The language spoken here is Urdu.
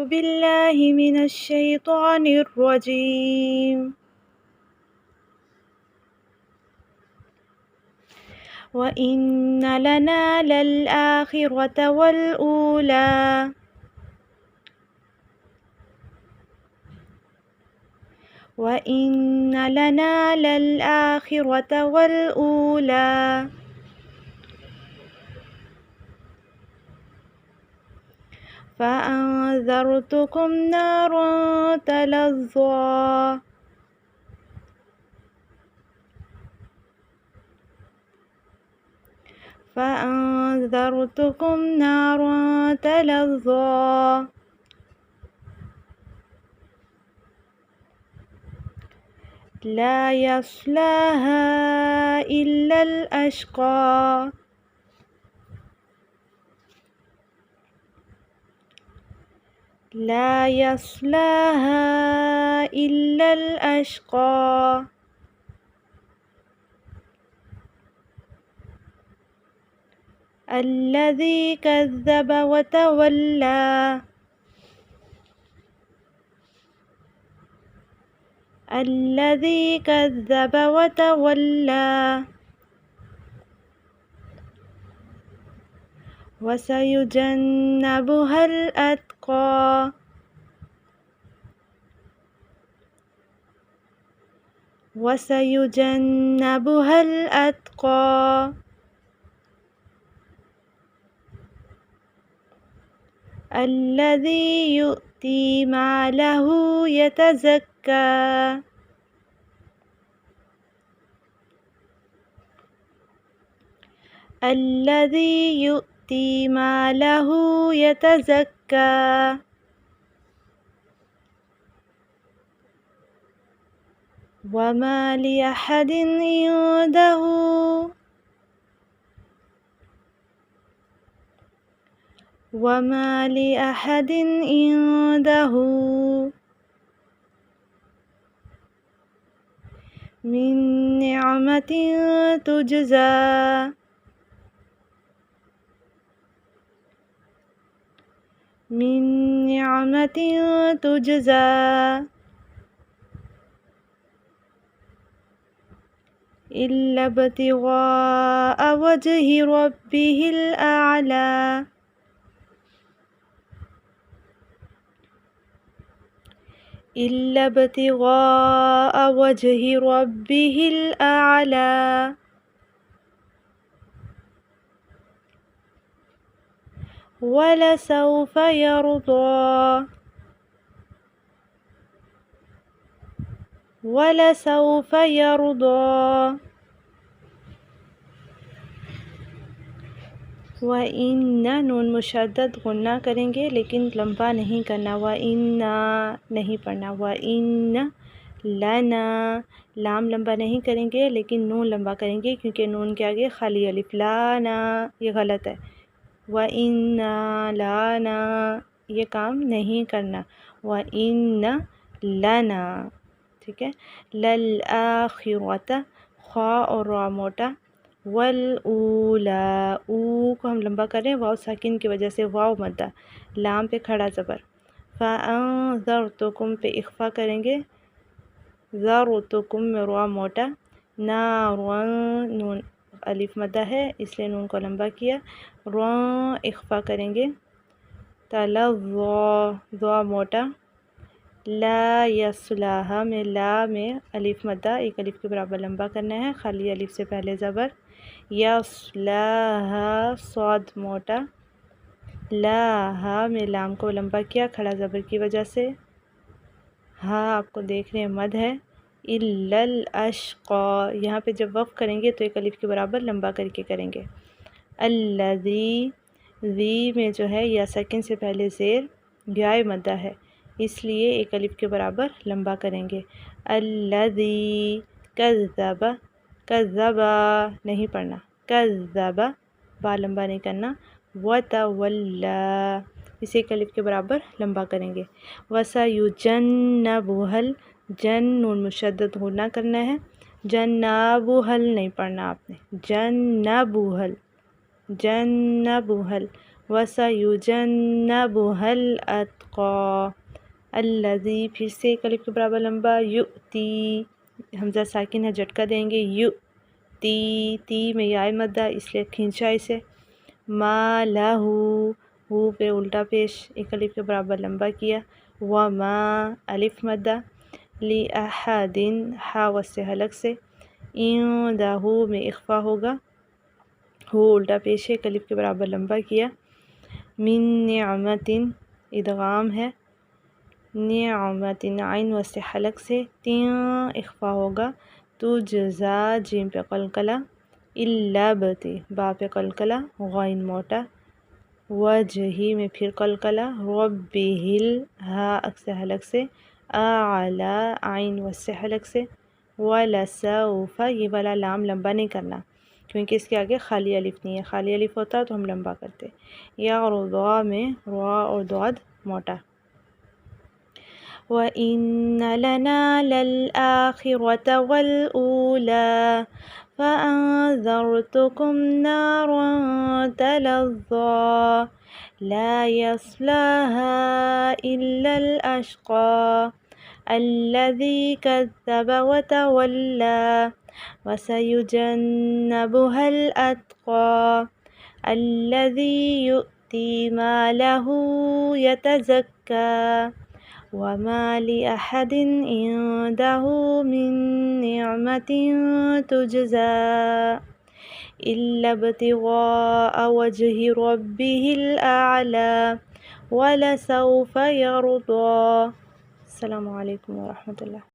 بالله من الشيطان الرجيم وإن لنا للآخرة والأولى وإن لنا للآخرة والأولى فأنذرتكم نارا تلظى فأنذرتكم نارا تلظى لا يصلاها إلا الأشقى لا يصلاها إلا الأشقى الذي كذب وتولى الذي كذب وتولى وسيجنبها الأتقى وسيجنبها الأتقى الذي يؤتي ماله يتزكى الذي يؤتي ماله يتزكى وما لأحد عنده وما لأحد عنده من نعمة تجزى من نعمة تجزى إلا ابتغاء وجه ربه الأعلى إلا ابتغاء وجه ربه الأعلى ولسوف يرضى ولسوف يرضى وَإِنَّ نون مشدد غنہ کریں گے لیکن لمبا نہیں کرنا، وَإِنَّ نہیں پڑھنا، وَإِنَّ لَنَا لام لمبا نہیں کریں گے لیکن نون لمبا کریں گے کیونکہ نون کے آگے خالی الف، لانا یہ غلط ہے، وَإِنَّ لَنَا یہ کام نہیں کرنا، وَإِنَّ لَنَا ٹھیک ہے، لَلْآخِرَةَ خا اور را موٹا، والأولا او کو ہم لمبا کریں واو ساکن کی وجہ سے واو مدہ، لام پہ کھڑا زبر، فأنذرتکم پہ اخفا کریں گے، ذرتکم میں را موٹا، نارن نون الف مدہ ہے اس لیے نون کو لمبا کیا، رن اخفا کریں گے، تلظا ضا موٹا، لا یصلاها میں لا میں الف مدہ ایک الف کے برابر لمبا کرنا ہے، خالی الف سے پہلے زبر، یصلاها صاد موٹا، لاها میں لام کو لمبا کیا کھڑا زبر کی وجہ سے، ہاں آپ کو دیکھ رہے ہیں مد ہے، الا الاشقى یہاں پہ جب وقف کریں گے تو ایک الف کے برابر لمبا کر کے کریں گے، الذی ذی میں جو ہے یا سیکنڈ سے پہلے زیر گائے مدہ ہے اس لیے ایک الف کے برابر لمبا کریں گے، الذی کذب کذب نہیں پڑھنا، کذب با لمبا نہیں کرنا، وتولی اسے ایک الف کے برابر لمبا کریں گے، وسیجنبھل جن نون مشدد غنہ کرنا ہے، جنابھل نہیں پڑھنا آپ نے، جنبھل جنبھل وَسَيُجَنَّبُهَا الْأَتْقَى الذی، پھر سے ایک الف کے برابر لمبا، یؤتی، حمزہ ساکن ہے جھٹکا دیں گے، یؤتی، تی میں یا مدہ اس لیے کھینچا اسے، ما لہو، ہو پہ الٹا پیش ایک الف کے برابر لمبا کیا، وما الف مدہ، لِأَحَدٍ ہا وسط حلق سے، عندہ میں اخفا ہوگا، ہو الٹا پیش ہے ایک الف کے برابر لمبا کیا، من نعمت ادغام ہے، نعمت عین وسط حلق سے، تین اخفا ہوگا، تجزا جیم پہ قلقلہ، الا بتی با پہ قلقلہ، غین موٹا، وجہی میں پھر قلقلہ، ربہل ہا عکس حلق سے، اعلی عین وسط حلق سے، ولسوف یہ والا لام لمبا نہیں کرنا کیونکہ اس کے آگے خالی الف نہیں ہے، خالی الف ہوتا تو ہم لمبا کرتے، یا رضا میں را اور ضاد موٹا، وَإِنَّ لَنَا لَلْآخِرَةَ وَالْأُولَى فَأَنذَرْتُكُمْ نَارًا تَلَظَّى لَا يَصْلَاهَا إِلَّا الْأَشْقَى الَّذِي كَذَّبَ وَتَوَلَّى وَسَيُجَنَّبُهَا الْأَتْقَى الَّذِي يُؤْتِي مَالَهُ يَتَزَكَّى وَمَا لِأَحَدٍ عِندَهُ مِن نِّعْمَةٍ تُجْزَى إِلَّا ابْتِغَاءَ وَجْهِ رَبِّهِ الْأَعْلَى وَلَسَوْفَ يَرْضَى۔ السلام علیکم ورحمۃ اللہ۔